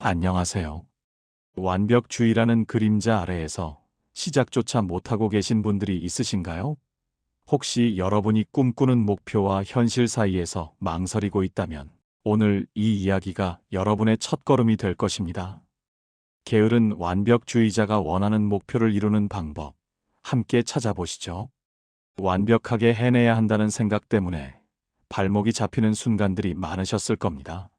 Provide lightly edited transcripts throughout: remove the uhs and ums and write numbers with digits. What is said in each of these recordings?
안녕하세요. 완벽주의라는 그림자 아래에서 시작조차 못하고 계신 분들이 있으신가요? 혹시 여러분이 꿈꾸는 목표와 현실 사이에서 망설이고 있다면 오늘 이 이야기가 여러분의 첫걸음이 될 것입니다. 게으른 완벽주의자가 원하는 목표를 이루는 방법, 함께 찾아보시죠. 완벽하게 해내야 한다는 생각 때문에 발목이 잡히는 순간들이 많으셨을 겁니다.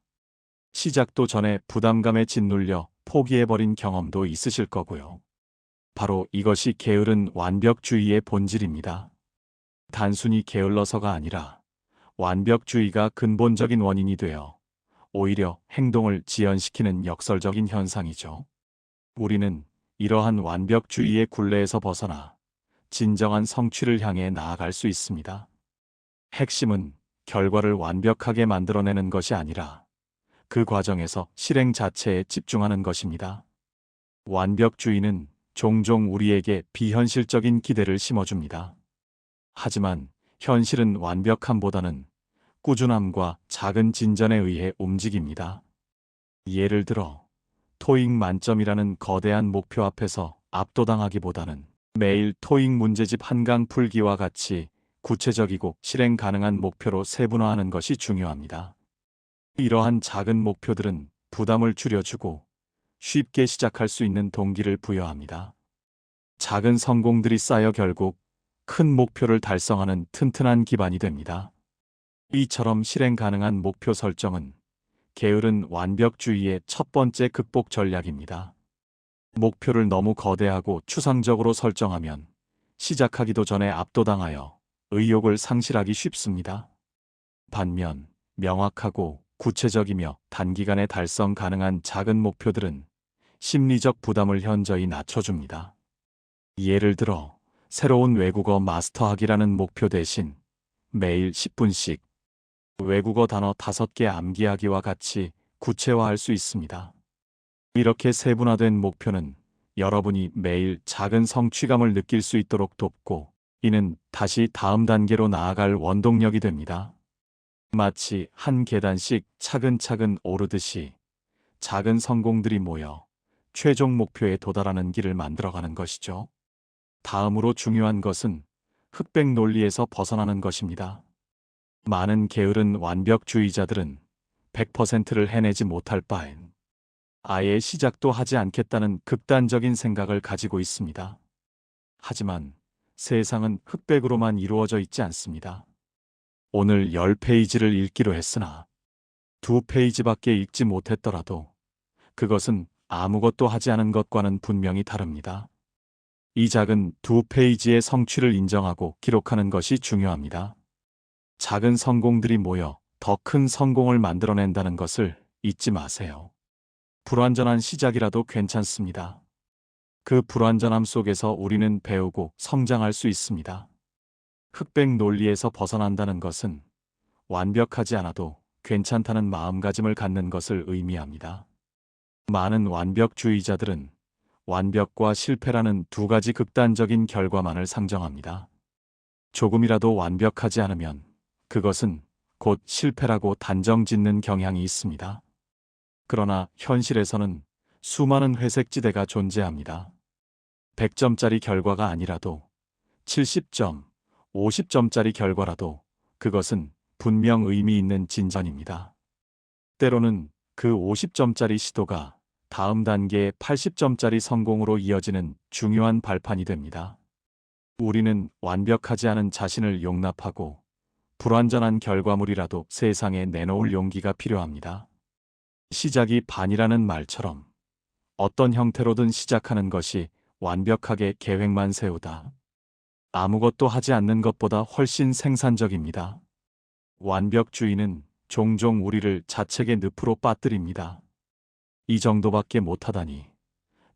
시작도 전에 부담감에 짓눌려 포기해버린 경험도 있으실 거고요. 바로 이것이 게으른 완벽주의의 본질입니다. 단순히 게을러서가 아니라 완벽주의가 근본적인 원인이 되어 오히려 행동을 지연시키는 역설적인 현상이죠. 우리는 이러한 완벽주의의 굴레에서 벗어나 진정한 성취를 향해 나아갈 수 있습니다. 핵심은 결과를 완벽하게 만들어내는 것이 아니라 그 과정에서 실행 자체에 집중하는 것입니다. 완벽주의는 종종 우리에게 비현실적인 기대를 심어줍니다. 하지만 현실은 완벽함보다는 꾸준함과 작은 진전에 의해 움직입니다. 예를 들어, 토익 만점이라는 거대한 목표 앞에서 압도당하기보다는 매일 토익 문제집 한 강 풀기와 같이 구체적이고 실행 가능한 목표로 세분화하는 것이 중요합니다. 이러한 작은 목표들은 부담을 줄여주고 쉽게 시작할 수 있는 동기를 부여합니다. 작은 성공들이 쌓여 결국 큰 목표를 달성하는 튼튼한 기반이 됩니다. 이처럼 실행 가능한 목표 설정은 게으른 완벽주의의 첫 번째 극복 전략입니다. 목표를 너무 거대하고 추상적으로 설정하면 시작하기도 전에 압도당하여 의욕을 상실하기 쉽습니다. 반면 명확하고 구체적이며 단기간에 달성 가능한 작은 목표들은 심리적 부담을 현저히 낮춰줍니다. 예를 들어, 새로운 외국어 마스터하기라는 목표 대신 매일 10분씩 외국어 단어 5개 암기하기와 같이 구체화할 수 있습니다. 이렇게 세분화된 목표는 여러분이 매일 작은 성취감을 느낄 수 있도록 돕고, 이는 다시 다음 단계로 나아갈 원동력이 됩니다. 마치 한 계단씩 차근차근 오르듯이 작은 성공들이 모여 최종 목표에 도달하는 길을 만들어가는 것이죠. 다음으로 중요한 것은 흑백 논리에서 벗어나는 것입니다. 많은 게으른 완벽주의자들은 100%를 해내지 못할 바엔 아예 시작도 하지 않겠다는 극단적인 생각을 가지고 있습니다. 하지만 세상은 흑백으로만 이루어져 있지 않습니다. 오늘 10페이지를 읽기로 했으나 2페이지밖에 읽지 못했더라도 그것은 아무것도 하지 않은 것과는 분명히 다릅니다. 이 작은 2페이지의 성취를 인정하고 기록하는 것이 중요합니다. 작은 성공들이 모여 더 큰 성공을 만들어낸다는 것을 잊지 마세요. 불완전한 시작이라도 괜찮습니다. 그 불완전함 속에서 우리는 배우고 성장할 수 있습니다. 흑백 논리에서 벗어난다는 것은 완벽하지 않아도 괜찮다는 마음가짐을 갖는 것을 의미합니다. 많은 완벽주의자들은 완벽과 실패라는 두 가지 극단적인 결과만을 상정합니다. 조금이라도 완벽하지 않으면 그것은 곧 실패라고 단정짓는 경향이 있습니다. 그러나 현실에서는 수많은 회색지대가 존재합니다. 100점짜리 결과가 아니라도 70점, 50점짜리 결과라도 그것은 분명 의미 있는 진전입니다. 때로는 그 50점짜리 시도가 다음 단계의 80점짜리 성공으로 이어지는 중요한 발판이 됩니다. 우리는 완벽하지 않은 자신을 용납하고 불완전한 결과물이라도 세상에 내놓을 용기가 필요합니다. 시작이 반이라는 말처럼 어떤 형태로든 시작하는 것이 완벽하게 계획만 세우다 아무것도 하지 않는 것보다 훨씬 생산적입니다. 완벽주의는 종종 우리를 자책의 늪으로 빠뜨립니다. 이 정도밖에 못하다니,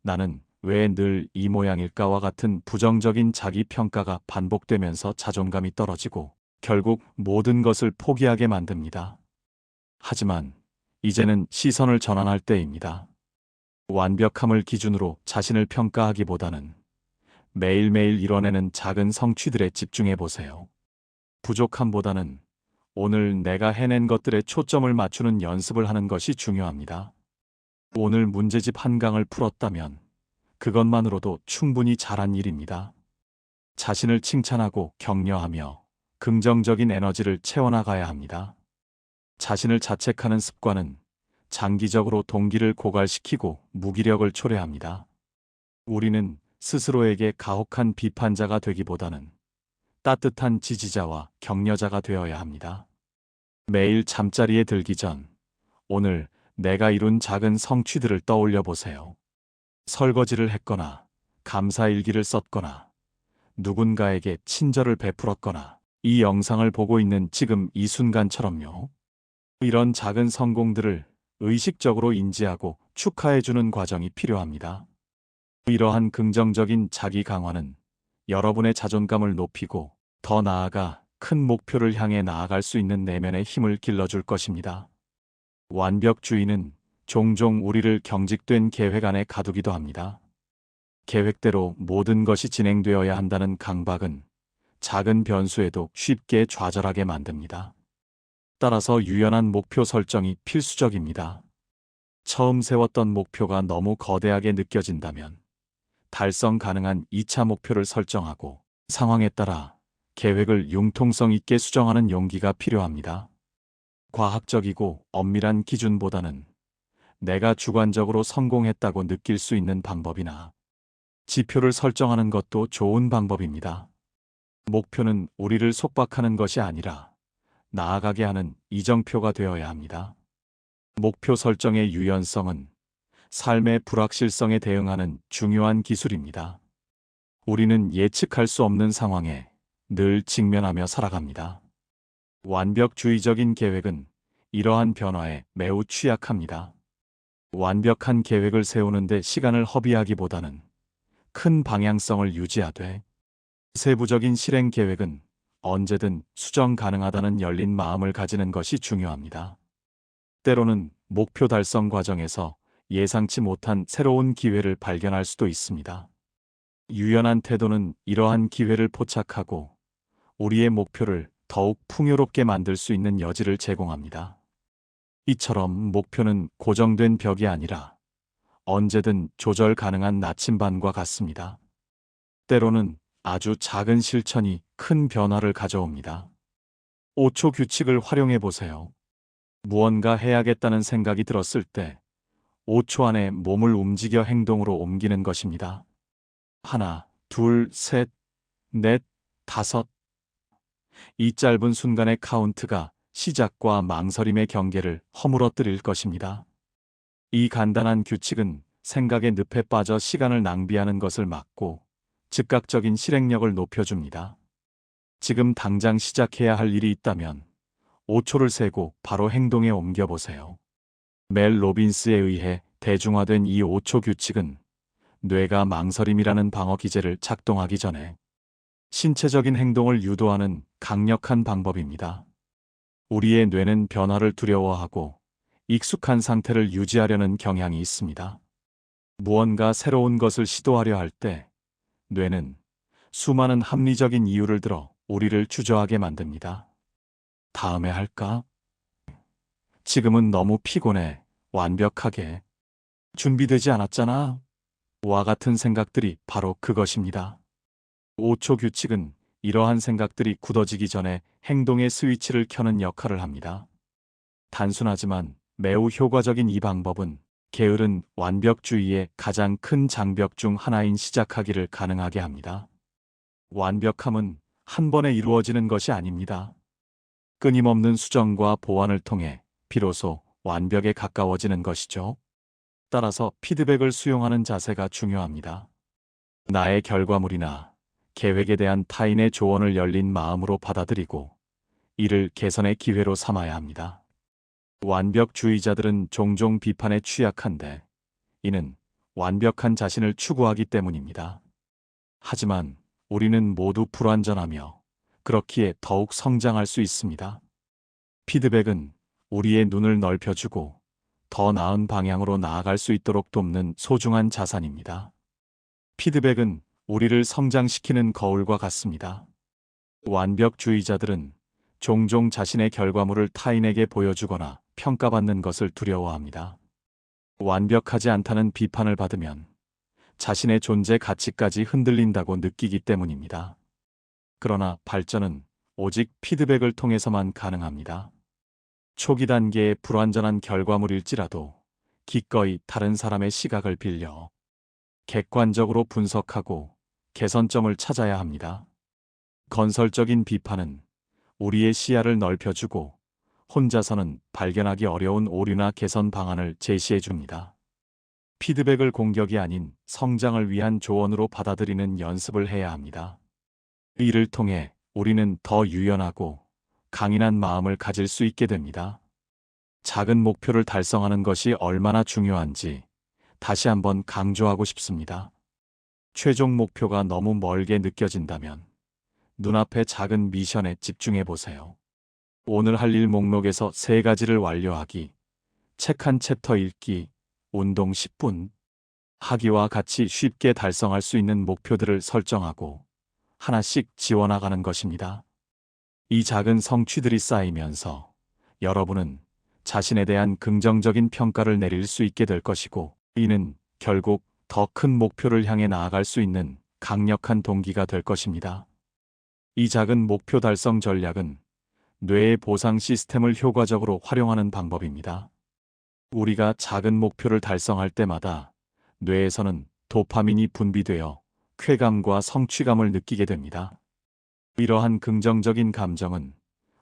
나는 왜 늘 이 모양일까와 같은 부정적인 자기평가가 반복되면서 자존감이 떨어지고 결국 모든 것을 포기하게 만듭니다. 하지만 이제는 시선을 전환할 때입니다. 완벽함을 기준으로 자신을 평가하기보다는 매일매일 이뤄내는 작은 성취들에 집중해 보세요. 부족함보다는 오늘 내가 해낸 것들에 초점을 맞추는 연습을 하는 것이 중요합니다. 오늘 문제집 한 강을 풀었다면 그것만으로도 충분히 잘한 일입니다. 자신을 칭찬하고 격려하며 긍정적인 에너지를 채워나가야 합니다. 자신을 자책하는 습관은 장기적으로 동기를 고갈시키고 무기력을 초래합니다. 우리는 스스로에게 가혹한 비판자가 되기보다는 따뜻한 지지자와 격려자가 되어야 합니다. 매일 잠자리에 들기 전 오늘 내가 이룬 작은 성취들을 떠올려 보세요. 설거지를 했거나 감사일기를 썼거나 누군가에게 친절을 베풀었거나 이 영상을 보고 있는 지금 이 순간처럼요. 이런 작은 성공들을 의식적으로 인지하고 축하해주는 과정이 필요합니다. 이러한 긍정적인 자기 강화는 여러분의 자존감을 높이고 더 나아가 큰 목표를 향해 나아갈 수 있는 내면의 힘을 길러줄 것입니다. 완벽주의는 종종 우리를 경직된 계획 안에 가두기도 합니다. 계획대로 모든 것이 진행되어야 한다는 강박은 작은 변수에도 쉽게 좌절하게 만듭니다. 따라서 유연한 목표 설정이 필수적입니다. 처음 세웠던 목표가 너무 거대하게 느껴진다면 달성 가능한 2차 목표를 설정하고 상황에 따라 계획을 융통성 있게 수정하는 용기가 필요합니다. 과학적이고 엄밀한 기준보다는 내가 주관적으로 성공했다고 느낄 수 있는 방법이나 지표를 설정하는 것도 좋은 방법입니다. 목표는 우리를 속박하는 것이 아니라 나아가게 하는 이정표가 되어야 합니다. 목표 설정의 유연성은 삶의 불확실성에 대응하는 중요한 기술입니다. 우리는 예측할 수 없는 상황에 늘 직면하며 살아갑니다. 완벽주의적인 계획은 이러한 변화에 매우 취약합니다. 완벽한 계획을 세우는데 시간을 허비하기보다는 큰 방향성을 유지하되 세부적인 실행 계획은 언제든 수정 가능하다는 열린 마음을 가지는 것이 중요합니다. 때로는 목표 달성 과정에서 예상치 못한 새로운 기회를 발견할 수도 있습니다. 유연한 태도는 이러한 기회를 포착하고 우리의 목표를 더욱 풍요롭게 만들 수 있는 여지를 제공합니다. 이처럼 목표는 고정된 벽이 아니라 언제든 조절 가능한 나침반과 같습니다. 때로는 아주 작은 실천이 큰 변화를 가져옵니다. 5초 규칙을 활용해 보세요. 무언가 해야겠다는 생각이 들었을 때 5초 안에 몸을 움직여 행동으로 옮기는 것입니다. 하나, 둘, 셋, 넷, 다섯. 이 짧은 순간의 카운트가 시작과 망설임의 경계를 허물어뜨릴 것입니다. 이 간단한 규칙은 생각의 늪에 빠져 시간을 낭비하는 것을 막고 즉각적인 실행력을 높여줍니다. 지금 당장 시작해야 할 일이 있다면 5초를 세고 바로 행동에 옮겨보세요. 멜 로빈스에 의해 대중화된 이 5초 규칙은 뇌가 망설임이라는 방어 기제를 작동하기 전에 신체적인 행동을 유도하는 강력한 방법입니다. 우리의 뇌는 변화를 두려워하고 익숙한 상태를 유지하려는 경향이 있습니다. 무언가 새로운 것을 시도하려 할 때 뇌는 수많은 합리적인 이유를 들어 우리를 주저하게 만듭니다. 다음에 할까? 지금은 너무 피곤해. 완벽하게. 준비되지 않았잖아. 와 같은 생각들이 바로 그것입니다. 5초 규칙은 이러한 생각들이 굳어지기 전에 행동의 스위치를 켜는 역할을 합니다. 단순하지만 매우 효과적인 이 방법은 게으른 완벽주의의 가장 큰 장벽 중 하나인 시작하기를 가능하게 합니다. 완벽함은 한 번에 이루어지는 것이 아닙니다. 끊임없는 수정과 보완을 통해 비로소 완벽에 가까워지는 것이죠. 따라서 피드백을 수용하는 자세가 중요합니다. 나의 결과물이나 계획에 대한 타인의 조언을 열린 마음으로 받아들이고 이를 개선의 기회로 삼아야 합니다. 완벽주의자들은 종종 비판에 취약한데 이는 완벽한 자신을 추구하기 때문입니다. 하지만 우리는 모두 불완전하며 그렇기에 더욱 성장할 수 있습니다. 피드백은 우리의 눈을 넓혀주고 더 나은 방향으로 나아갈 수 있도록 돕는 소중한 자산입니다. 피드백은 우리를 성장시키는 거울과 같습니다. 완벽주의자들은 종종 자신의 결과물을 타인에게 보여주거나 평가받는 것을 두려워합니다. 완벽하지 않다는 비판을 받으면 자신의 존재 가치까지 흔들린다고 느끼기 때문입니다. 그러나 발전은 오직 피드백을 통해서만 가능합니다. 초기 단계의 불완전한 결과물일지라도 기꺼이 다른 사람의 시각을 빌려 객관적으로 분석하고 개선점을 찾아야 합니다. 건설적인 비판은 우리의 시야를 넓혀주고 혼자서는 발견하기 어려운 오류나 개선 방안을 제시해 줍니다. 피드백을 공격이 아닌 성장을 위한 조언으로 받아들이는 연습을 해야 합니다. 이를 통해 우리는 더 유연하고 강인한 마음을 가질 수 있게 됩니다. 작은 목표를 달성하는 것이 얼마나 중요한지 다시 한번 강조하고 싶습니다. 최종 목표가 너무 멀게 느껴진다면 눈앞의 작은 미션에 집중해 보세요. 오늘 할 일 목록에서 3가지를 완료하기, 책 한 챕터 읽기, 운동 10분 하기와 같이 쉽게 달성할 수 있는 목표들을 설정하고 하나씩 지워나가는 것입니다. 이 작은 성취들이 쌓이면서 여러분은 자신에 대한 긍정적인 평가를 내릴 수 있게 될 것이고, 이는 결국 더 큰 목표를 향해 나아갈 수 있는 강력한 동기가 될 것입니다. 이 작은 목표 달성 전략은 뇌의 보상 시스템을 효과적으로 활용하는 방법입니다. 우리가 작은 목표를 달성할 때마다 뇌에서는 도파민이 분비되어 쾌감과 성취감을 느끼게 됩니다. 이러한 긍정적인 감정은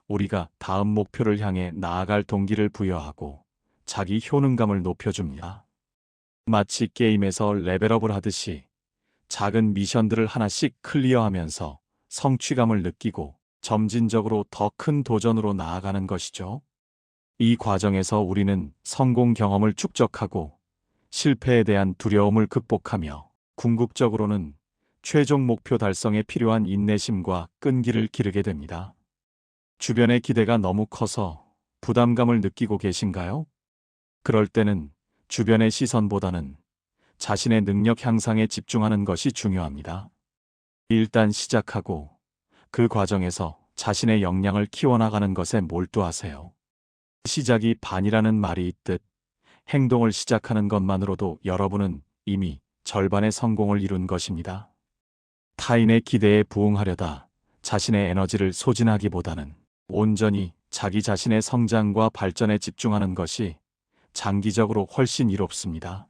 우리가 다음 목표를 향해 나아갈 동기를 부여하고 자기 효능감을 높여줍니다. 마치 게임에서 레벨업을 하듯이 작은 미션들을 하나씩 클리어하면서 성취감을 느끼고 점진적으로 더 큰 도전으로 나아가는 것이죠. 이 과정에서 우리는 성공 경험을 축적하고 실패에 대한 두려움을 극복하며 궁극적으로는 최종 목표 달성에 필요한 인내심과 끈기를 기르게 됩니다. 주변의 기대가 너무 커서 부담감을 느끼고 계신가요? 그럴 때는 주변의 시선보다는 자신의 능력 향상에 집중하는 것이 중요합니다. 일단 시작하고 그 과정에서 자신의 역량을 키워나가는 것에 몰두하세요. 시작이 반이라는 말이 있듯 행동을 시작하는 것만으로도 여러분은 이미 절반의 성공을 이룬 것입니다. 타인의 기대에 부응하려다 자신의 에너지를 소진하기보다는 온전히 자기 자신의 성장과 발전에 집중하는 것이 장기적으로 훨씬 이롭습니다.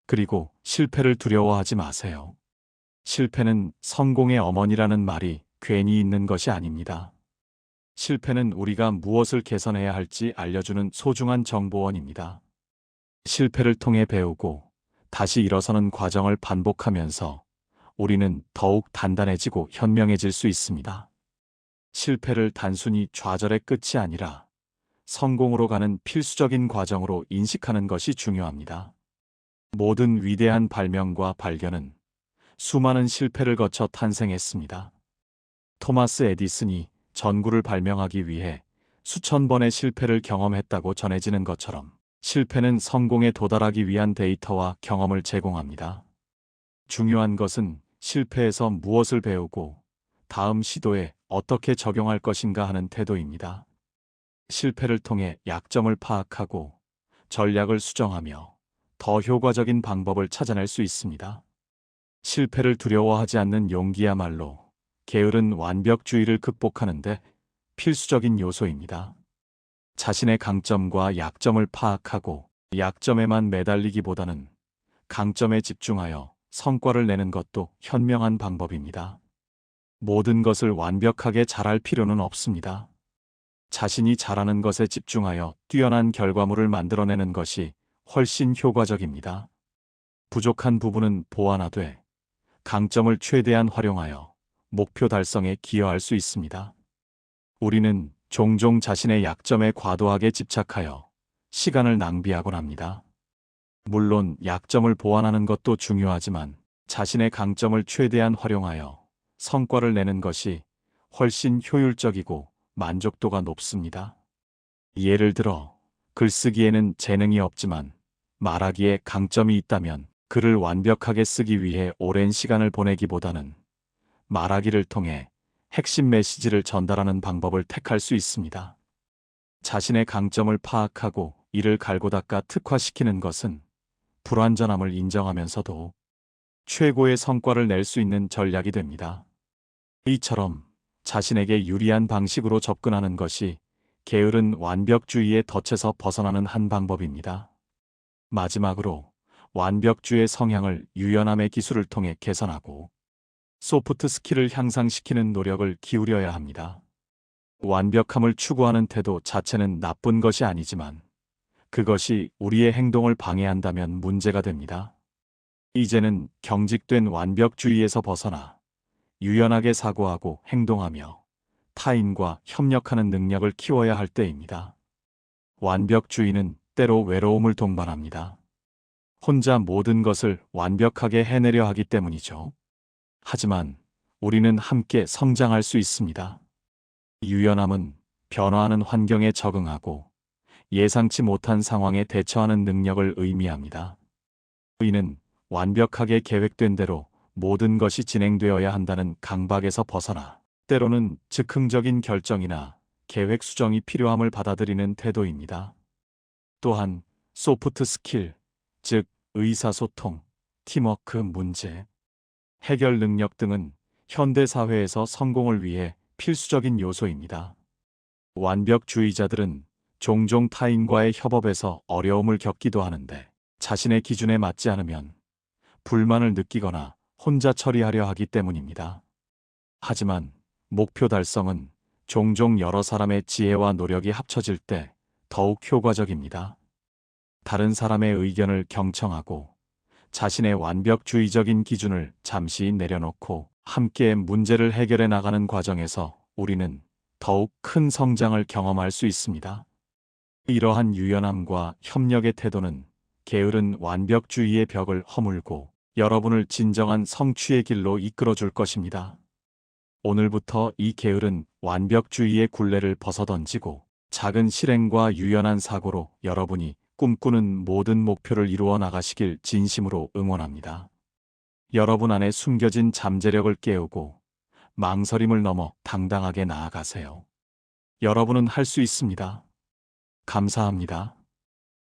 그리고 실패를 두려워하지 마세요. 실패는 성공의 어머니라는 말이 괜히 있는 것이 아닙니다. 실패는 우리가 무엇을 개선해야 할지 알려주는 소중한 정보원입니다. 실패를 통해 배우고 다시 일어서는 과정을 반복하면서 우리는 더욱 단단해지고 현명해질 수 있습니다. 실패를 단순히 좌절의 끝이 아니라 성공으로 가는 필수적인 과정으로 인식하는 것이 중요합니다. 모든 위대한 발명과 발견은 수많은 실패를 거쳐 탄생했습니다. 토마스 에디슨이 전구를 발명하기 위해 수천 번의 실패를 경험했다고 전해지는 것처럼 실패는 성공에 도달하기 위한 데이터와 경험을 제공합니다. 중요한 것은 실패에서 무엇을 배우고 다음 시도에 어떻게 적용할 것인가 하는 태도입니다. 실패를 통해 약점을 파악하고 전략을 수정하며 더 효과적인 방법을 찾아낼 수 있습니다. 실패를 두려워하지 않는 용기야말로 게으른 완벽주의를 극복하는 데 필수적인 요소입니다. 자신의 강점과 약점을 파악하고 약점에만 매달리기보다는 강점에 집중하여 성과를 내는 것도 현명한 방법입니다. 모든 것을 완벽하게 잘할 필요는 없습니다. 자신이 잘하는 것에 집중하여 뛰어난 결과물을 만들어내는 것이 훨씬 효과적입니다. 부족한 부분은 보완하되 강점을 최대한 활용하여 목표 달성에 기여할 수 있습니다. 우리는 종종 자신의 약점에 과도하게 집착하여 시간을 낭비하곤 합니다. 물론 약점을 보완하는 것도 중요하지만 자신의 강점을 최대한 활용하여 성과를 내는 것이 훨씬 효율적이고 만족도가 높습니다. 예를 들어 글쓰기에는 재능이 없지만 말하기에 강점이 있다면 글을 완벽하게 쓰기 위해 오랜 시간을 보내기보다는 말하기를 통해 핵심 메시지를 전달하는 방법을 택할 수 있습니다. 자신의 강점을 파악하고 이를 갈고 닦아 특화시키는 것은 불완전함을 인정하면서도 최고의 성과를 낼 수 있는 전략이 됩니다. 이처럼 자신에게 유리한 방식으로 접근하는 것이 게으른 완벽주의의 덫에서 벗어나는 한 방법입니다. 마지막으로 완벽주의 성향을 유연함의 기술을 통해 개선하고 소프트 스킬을 향상시키는 노력을 기울여야 합니다. 완벽함을 추구하는 태도 자체는 나쁜 것이 아니지만 그것이 우리의 행동을 방해한다면 문제가 됩니다. 이제는 경직된 완벽주의에서 벗어나 유연하게 사고하고 행동하며 타인과 협력하는 능력을 키워야 할 때입니다. 완벽주의는 때로 외로움을 동반합니다. 혼자 모든 것을 완벽하게 해내려 하기 때문이죠. 하지만 우리는 함께 성장할 수 있습니다. 유연함은 변화하는 환경에 적응하고 예상치 못한 상황에 대처하는 능력을 의미합니다. 이는 완벽하게 계획된 대로 모든 것이 진행되어야 한다는 강박에서 벗어나 때로는 즉흥적인 결정이나 계획 수정이 필요함을 받아들이는 태도입니다. 또한 소프트 스킬, 즉 의사소통, 팀워크 문제, 해결 능력 등은 현대 사회에서 성공을 위해 필수적인 요소입니다. 완벽주의자들은 종종 타인과의 협업에서 어려움을 겪기도 하는데 자신의 기준에 맞지 않으면 불만을 느끼거나 혼자 처리하려 하기 때문입니다. 하지만 목표 달성은 종종 여러 사람의 지혜와 노력이 합쳐질 때 더욱 효과적입니다. 다른 사람의 의견을 경청하고 자신의 완벽주의적인 기준을 잠시 내려놓고 함께 문제를 해결해 나가는 과정에서 우리는 더욱 큰 성장을 경험할 수 있습니다. 이러한 유연함과 협력의 태도는 게으른 완벽주의의 벽을 허물고 여러분을 진정한 성취의 길로 이끌어 줄 것입니다. 오늘부터 이 게으른 완벽주의의 굴레를 벗어던지고 작은 실행과 유연한 사고로 여러분이 꿈꾸는 모든 목표를 이루어 나가시길 진심으로 응원합니다. 여러분 안에 숨겨진 잠재력을 깨우고 망설임을 넘어 당당하게 나아가세요. 여러분은 할 수 있습니다. 감사합니다.